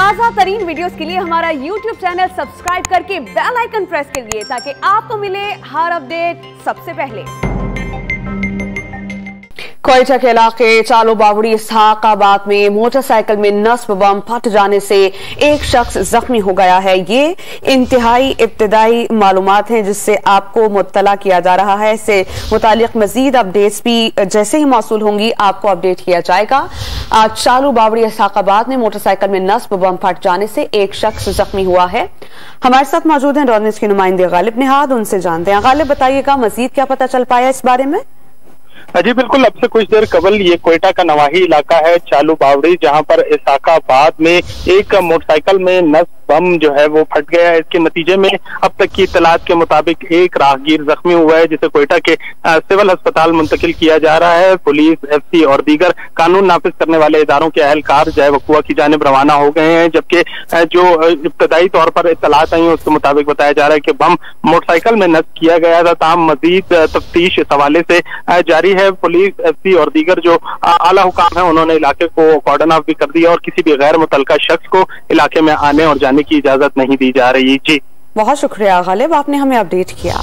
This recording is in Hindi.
ताज़ा तरीन वीडियोस के लिए हमारा YouTube चैनल सब्सक्राइब करके बेल आइकन प्रेस करिए ताकि आपको मिले हर अपडेट सबसे पहले। क्वेटा के इलाके चालो बावड़ी इसहाकाबाद में मोटरसाइकिल में नस्ब बम फट जाने से एक शख्स जख्मी हो गया है। ये इंतहाई इब्तिदाई मालूमात हैं जिससे आपको मुत्तला किया जा रहा है। इससे मुतालिक मजीद अपडेट्स भी जैसे ही मौसूल होंगी आपको अपडेट किया जाएगा। आज चालो बावड़ी इसहाकाबाद में मोटरसाइकिल में नस्ब बम फट जाने से एक शख्स जख्मी हुआ है। हमारे साथ मौजूद हैं डॉन न्यूज़ के नुमाइंदे गालिब निहाद, उनसे जानते हैं। गालिब, बताइएगा मजीद क्या पता चल पाया इस बारे में? जी बिल्कुल, अब से कुछ देर कबल ये क्वेटा का नवाही इलाका है चालू बावड़ी, जहां पर इसहाकाबाद में एक मोटरसाइकिल में नस्ब बम जो है वो फट गया है। इसके नतीजे में अब तक की इत्तलात के मुताबिक एक राहगीर जख्मी हुआ है जिसे क्वेटा के सिविल अस्पताल मुंतकिल किया जा रहा है। पुलिस, एफसी और दीगर कानून नाफिज करने वाले इदारों के अहलकार जाए वकुआ की जानिब रवाना हो गए हैं, जबकि जो इब्तदाई तौर पर इत्तलात आई उसके मुताबिक बताया जा रहा है कि बम मोटरसाइकिल में नस्ब किया गया था। ताहम मजीद तफ्तीश इस हवाले से जारी है। पुलिस, एफसी और दीगर जो आला हुकाम है उन्होंने इलाके को कॉर्डन ऑफ भी कर दिया और किसी भी गैर मुतल्लका शख्स को इलाके में आने और जाने की इजाजत नहीं दी जा रही। जी बहुत शुक्रिया गालिब, आपने हमें अपडेट किया।